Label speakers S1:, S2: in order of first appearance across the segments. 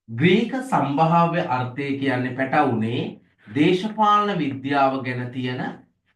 S1: Greek සම්භාව්‍ය අර්ථය කියන්නේ පැටවුනේ දේශපාලන විද්‍යාව ගැන තියෙන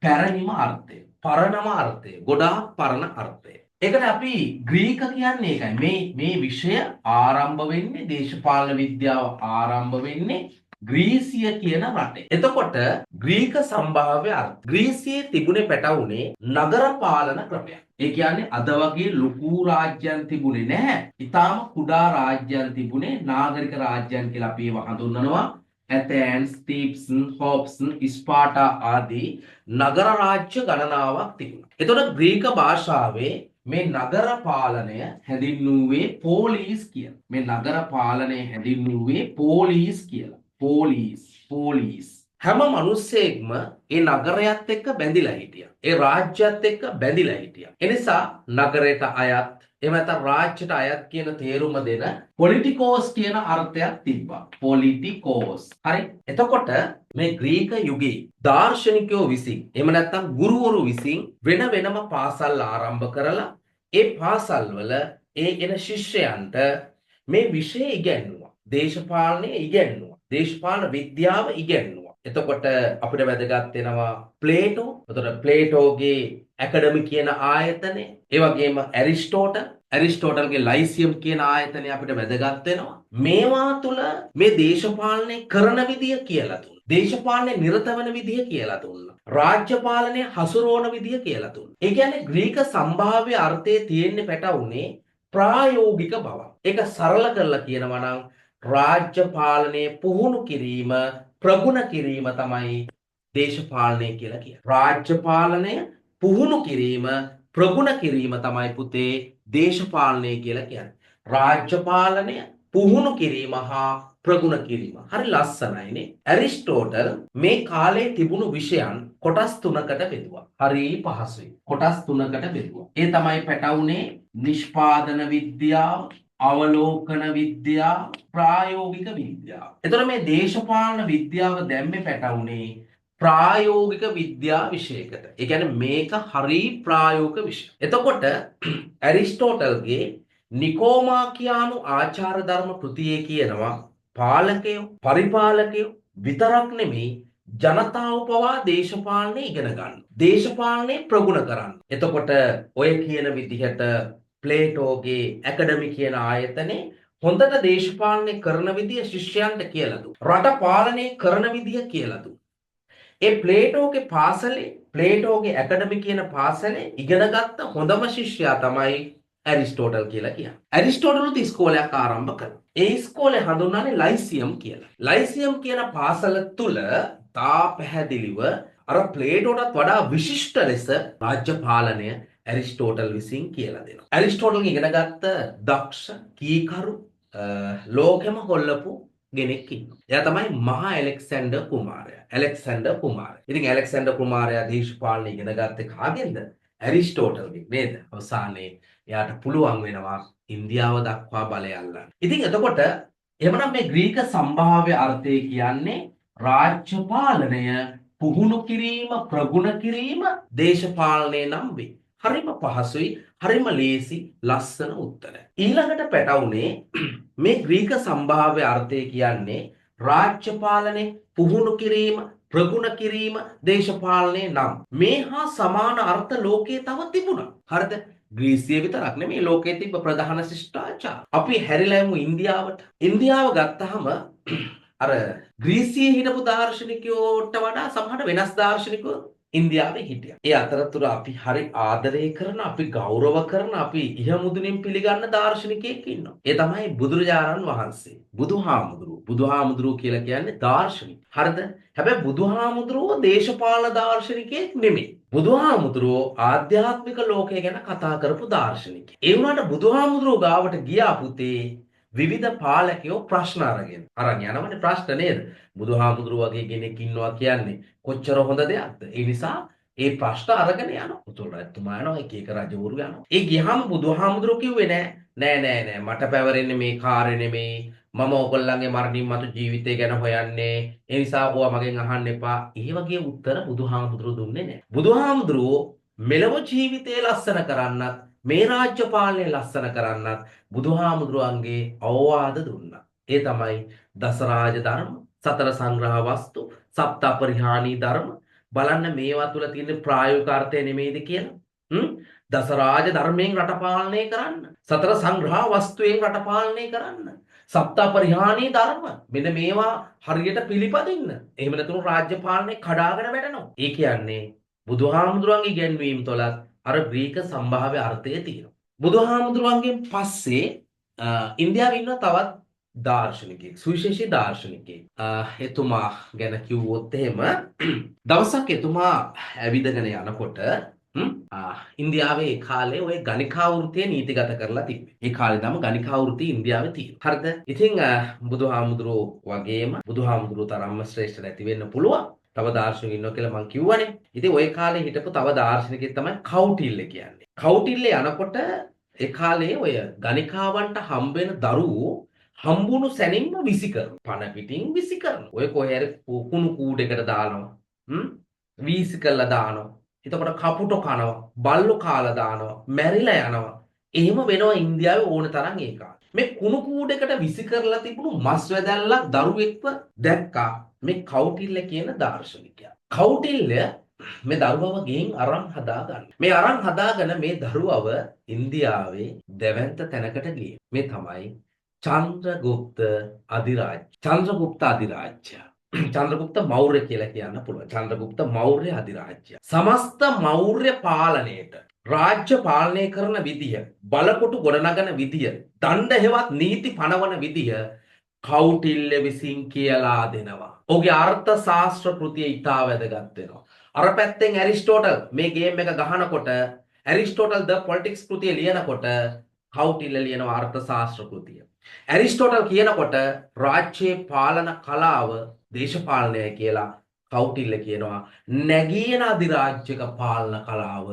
S1: පැරණිම අර්ථය. පරණම අර්ථය. ගොඩාක් පරණ අර්ථය. ඒකට අපි ග්‍රීක කියන්නේ ඒකයි. මේ විෂය ආරම්භ වෙන්නේ දේශපාලන විද්‍යාව ආරම්භ වෙන්නේ ග්‍රීසිය කියන රටේ. එතකොට ග්‍රීක සම්භාව්‍ය අර්ථ. ග්‍රීසියේ තිබුණේ පැටවුනේ නගර පාලන ක්‍රමයක්. ඒ කියන්නේ අද වගේ ලොකු රාජ්‍යයන් තිබුණේ නැහැ. ඊටාම කුඩා රාජ්‍යයන් තිබුණේ නාගරික රාජ්‍යයන් කියලා අපි ඒවා හඳුන්වනවා. ඇතැන්ස්, තීබ්ස්, හොබ්ස්, ස්පාටා ආදී නගර රාජ්‍ය ගණනාවක් තිබුණා. එතකොට ග්‍රීක භාෂාවේ මේ නගර පාලනය හැඳින්වුවේ පෝලිස් කියලා. මේ නගර පාලනය හැඳින්වුවේ පෝලිස් කියලා. පෝලිස්. හැම මිනිස්සෙක්ම ඒ නගරයත් එක්ක බැඳිලා හිටියා. ඒ රාජ්‍යයත් එක්ක බැඳිලා හිටියා. ඒ නිසා නගරයට අයත් එහෙම නැත්නම් රාජ්‍යයට අයත් කියන තේරුම දෙන පොලිටිකෝස් කියන අර්ථයක් තිබ්බා. පොලිටිකෝස්. හරි. එතකොට මේ ග්‍රීක යුගයේ දාර්ශනිකයෝ විසින් එහෙම නැත්නම් ගුරුවරු විසින් වෙන වෙනම පාසල් ආරම්භ කරලා ඒ පාසල්වල ඒ එන ශිෂ්‍යයන්ට මේ විෂය ඉගෙනුවා. දේශපාලනය ඉගෙනුවා. දේශපාලන විද්‍යාව ඉගෙනුවා. එතකොට අපිට වැදගත් වෙනවා ප්ලේටෝ. එතකොට ප්ලේටෝගේ ඇකඩමි කියන ආයතනය, ඒ වගේම ඇරිස්ටෝටල්ගේ ලයිසියම් කියන ආයතනය අපිට වැදගත් වෙනවා. මේවා තුල මේ දේශපාලනය කරන විදිය කියලා දුන්නා. දේශපාලනයේ නිරත වෙන විදිය කියලා දුන්නා. රාජ්‍ය පාලනය හසුරවන විදිය කියලා දුන්නා. ඒ කියන්නේ ග්‍රීක සම්භාව්‍ය අර්ථයේ තියෙන්නේ පැටවුනේ ප්‍රායෝගික බව. ඒක සරල කරලා කියනවා නම් රාජ්‍ය පාලනයේ පුහුණු කිරීම ප්‍රගුණ කිරීම තමයි දේශපාලනය කියලා කියන්නේ. රාජ්‍ය පාලනය පුහුණු කිරීම ප්‍රගුණ කිරීම තමයි පුතේ දේශපාලනය කියලා කියන්නේ. රාජ්‍ය පාලනය පුහුණු කිරීම හා ප්‍රගුණ කිරීම. හරි ලස්සනයිනේ. ඇරිස්ටෝටල් මේ කාලේ තිබුණු විෂයන් කොටස් තුනකට බෙදුවා. හරි පහසුයි. කොටස් තුනකට බෙදුවා. ඒ තමයි පැටවුනේ නිෂ්පාදන විද්‍යාව, අවලෝකන විද්‍යාව, ප්‍රායෝගික විද්‍යාව. එතකොට මේ දේශපාලන විද්‍යාව දැම්මේ පැටවුනේ ප්‍රායෝගික විද්‍යා විෂයකට. ඒ කියන්නේ මේක හරි ප්‍රායෝගික විෂය. එතකොට ඇරිස්ටෝටල්ගේ නිකෝමාකියානු ආචාර ධර්ම කෘතියේ කියනවා පාලකයෝ පරිපාලකයෝ විතරක් නෙමෙයි ජනතාව පවා දේශපාලනය ඉගෙන ගන්න. දේශපාලනය ප්‍රගුණ කරන්න. එතකොට ඔය කියන විදිහට ප්ලේටෝගේ ඇකඩමි කියන ආයතනේ හොඳට දේශපාලනය කරන විදිය ශිෂ්‍යයන්ට කියලා දුන්නා. රට පාලනය කරන විදිය කියලා දුන්නා. ඒ ප්ලේටෝගේ පාසලේ ප්ලේටෝගේ ඇකඩමි කියන පාසලේ ඉගෙනගත්ත හොඳම ශිෂ්‍යයා තමයි ඇරිස්ටෝටල් කියලා කියන්නේ. ඇරිස්ටෝටල් ඉස්කෝලයක් ආරම්භ කළා. ඒ ඉස්කෝලේ හඳුන්වන්නේ ලයිසියම් කියලා. ලයිසියම් කියන පාසල තුල තා පැහැදිලිව අර ප්ලේටෝටත් වඩා විශිෂ්ට ලෙස රාජ්‍ය පාලනය ඇරිස්ටෝටල් විසින් කියලා දෙනවා. ඇරිස්ටෝටල්ගෙන් ඉගෙනගත්ත දක්ෂ කීකරු ලෝකෙම හොල්ලපු කෙනෙක් ඉන්නවා. එයා තමයි මහා ඇලෙක්සැන්ඩර් කුමාරයා. ඇලෙක්සැන්ඩර් කුමාරයා. ඉතින් ඇලෙක්සැන්ඩර් කුමාරයා දේශපාලනය ඉගෙන ගත්තේ කාගෙන්ද? ඇරිස්ටෝටල්ගෙන් නේද? අවසානයේ එයාට පුළුවන් වෙනවා ඉන්දියාව දක්වා බලය අල්ලන්න. ඉතින් එතකොට එහෙමනම් මේ ග්‍රීක සම්භාව්‍ය අර්ථය කියන්නේ රාජ්‍ය පාලනය පුහුණු කිරීම ප්‍රගුණ කිරීම දේශපාලනය නම් වේ. හරිම පහසුයි, හරිම ලේසි, ලස්සන උත්තරය. ඊළඟට පැටවුනේ මේ ග්‍රීක සම්භාව්‍ය අර්ථය කියන්නේ රාජ්‍ය පාලනය පුහුණු කිරීම ප්‍රගුණ කිරීම දේශපාලනය නම් මේ හා සමාන අර්ථ ලෝකයේ තව තිබුණා. හරිද? ග්‍රීසිය විතරක් නෙමෙයි ලෝකයේ තිබ්බ ප්‍රධාන ශිෂ්ටාචාර. අපි හැරිලා යමු ඉන්දියාවට. ඉන්දියාව ගත්තාම අර ග්‍රීසියේ හිටපු දාර්ශනිකයෝට වඩා සමහර වෙනස් දාර්ශනිකයෝ ඉන්දියාවේ හිටියා. ඒ අතරතුර අපි හරි ආදරය කරන, අපි ගෞරව කරන, අපි ඉහමුදුනින් පිළිගන්න දාර්ශනිකයෙක් ඉන්නවා. ඒ තමයි බුදුරජාණන් වහන්සේ. බුදුහාමුදුරුවෝ කියලා කියන්නේ දාර්ශනික. හරිද? හැබැයි බුදුහාමුදුරුවෝ දේශපාලන දාර්ශනිකයෙක් නෙමෙයි. බුදුහාමුදුරුවෝ ආධ්‍යාත්මික ලෝකය ගැන කතා කරපු දාර්ශනිකයෙක්. ඒ වුණාට බුදුහාමුදුරුවෝ ගාවට ගියා පුතේ විවිධ පාලකයෝ ප්‍රශ්න අරගෙන. අරන් යනවනේ ප්‍රශ්න නේද? බුදුහාමුදුරුවෝ වගේ කෙනෙක් ඉන්නවා කියන්නේ කොච්චර හොඳ දෙයක්ද? ඒ නිසා ඒ ප්‍රශ්න අරගෙන යනවා. උතුරු රජතුමා යනවා, එක එක රජවරු යනවා. ඒ ගියහම බුදුහාමුදුරුවෝ කිව්වේ නෑ මට පැවරෙන්නේ මේ කාර්ය නෙමෙයි. මම ඔයගොල්ලන්ගේ මරණින් මතු ජීවිතය ගැන හොයන්නේ. ඒ නිසා ඕවා මගෙන් අහන්න එපා. ඒ වගේ උත්තර බුදුහාමුදුරුවෝ දුන්නේ නෑ. බුදුහාමුදුරුවෝ මෙලොව ජීවිතය ලස්සන කරන්නත් මේ රාජ්‍ය පාලනය ලස්සන කරන්නත් බුදුහාමුදුරුවන්ගේ අවවාද දුන්නා. ඒ තමයි දසරාජ ධර්ම, සතර සංග්‍රහ වස්තු, සප්ත අපරිහානී ධර්ම. බලන්න මේවා තුල තියෙන ප්‍රායෝගික අර්ථය නෙමෙයිද කියලා. හ්ම්? දසරාජ ධර්මයෙන් රට පාලනය කරන්න. සතර සංග්‍රහ වස්තුයෙන් රට පාලනය කරන්න. සප්ත අපරිහානී ධර්ම. මෙන්න මේවා හරියට පිළිපදින්න. එහෙම නැතුණු රාජ්‍ය පාලනය කඩාගෙන වැටෙනවා. ඒ කියන්නේ බුදුහාමුදුරන්ගේ ඉගැන්වීම් තුලත් අර ග්‍රීක සම්භාව්‍ය අර්ථය තියෙනවා. බුදුහාමුදුරන්ගෙන් පස්සේ ඉන්දියාවේ ඉන්න තවත් දාර්ශනිකයෙක්, සුවිශේෂී දාර්ශනිකයෙක්. එතුමා ගැන කිව්වොත් එහෙම දවසක් එතුමා ඇවිදගෙන යනකොට ඉන්දියාවේ ඒ කාලේ ওই ගණිකා වෘත්තිය නීතිගත කරලා තිබ්බේ. ඒ කාලේ නම් ගණිකා වෘත්තිය ඉන්දියාවේ තියෙනවා. හරිද? ඉතින් බුදුහාමුදුරෝ වගේම බුදුහාමුදුරෝ තරම්ම ශ්‍රේෂ්ඨ නැති වෙන්න පුළුවන්. තව දාර්ශනිකයෙක් ඉන්නවා කියලා මං කිව්වනේ. ඉතින් ওই කාලේ හිටපු තව දාර්ශනිකයෙක් තමයි කෞටිල්‍ය කියන්නේ. කෞටිල්‍ය යනකොට ඒ කාලේ ඔය ගණිකාවන්ට හම්බ වෙන දරුවෝ හම්බුණු සැනින්ම විසි කරනවා. පණ පිටින් විසි කරනවා. ඔය කොහේ හරි කුණු කූඩේකට දානවා. වීසි කරලා දානවා. එතකොට කපුටෝ කනවා, බල්ලෝ කාලා දානවා, මැරිලා යනවා. එහෙම වෙනවා ඉන්දියාවේ ඕන තරම් ඒ කාලේ. මේ කුණු කූඩේකට විසි කරලා තිබුණු මස් වැදල්ලක් දරුවෙක්ව දැක්කා මේ කෞටිල්‍ය කියන දාර්ශනිකයා. කෞටිල්‍ය මේ දරුවව ගෙන් අරන් හදාගන්න. මේ අරන් හදාගෙන මේ දරුවව ඉන්දියාවේ දැවැන්ත තැනකට ගියේ. මේ තමයි චන්ද්‍රගුප්ත අධිරාජ්‍ය. චන්ද්‍රගුප්ත අධිරාජ්‍ය. චන්ද්‍රගුප්ත මෞර්ය කියලා කියන්න පුළුවන්. චන්ද්‍රගුප්ත මෞර්ය අධිරාජ්‍ය. සමස්ත මෞර්ය පාලනයේට රාජ්‍ය පාලනය කරන විදිය, බලකොටු ගොඩනගන විදිය, දණ්ඩ හෙවත් නීති පනවන විදිය කෞටිල්‍ය විසින් කියලා දෙනවා. ඔහුගේ අර්ථ ශාස්ත්‍ර කෘතිය ඉතා වැදගත් වෙනවා. අර පැත්තෙන් ඇරිස්ටෝටල් මේ ගේම් එක ගහනකොට ඇරිස්ටෝටල් ද පොලිටික්ස් කෘතිය ලියනකොට කෞටිල්‍ය ලියනවා අර්ථ ශාස්ත්‍ර කෘතිය. ඇරිස්ටෝටල් කියනකොට රාජ්‍යයේ පාලන කලාව දේශපාලනය කියලා කෞටිල්‍ය කියනවා නැගීන අධිරාජ්‍යක පාලන කලාව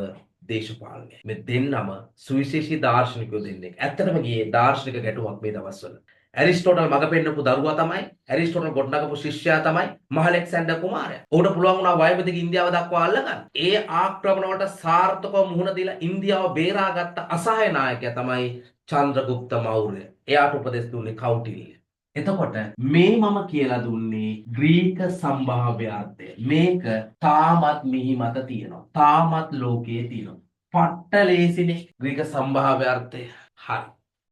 S1: දේශපාලනය. මේ දෙන්නම සුවිශේෂී දාර්ශනිකයෝ දෙන්නෙක්. ඇත්තටම ගියේ දාර්ශනික ගැටුමක් මේ දවස්වල. ඇරිස්ටෝටල් මග පෙන්නපු දරුවා තමයි, ඇරිස්ටෝටල් ගොඩනගපු ශිෂ්‍යයා තමයි මහලෙක්සැන්ඩර් කුමාරයා. ඔහුට පුළුවන් වුණා වයඹදිග ඉන්දියාව දක්වා අල්ලගන්න. ඒ ආක්‍රමණ වලට සාර්ථකව මුහුණ දීලා ඉන්දියාව බේරාගත්ත අසහාය නායකයා තමයි චන්ද්‍රගුප්ත මෞර්ය. එයාට උපදෙස් දුන්නේ කෞටිල්‍ය. එතකොට මේ මම කියලා දුන්නේ ග්‍රීක සම්භාව්‍ය අර්ථය. මේක තාමත් මිහි මත තියෙනවා. තාමත් ලෝකයේ තියෙනවා. පට්ට ලේසිනේ ග්‍රීක සම්භාව්‍ය අර්ථය. හරි.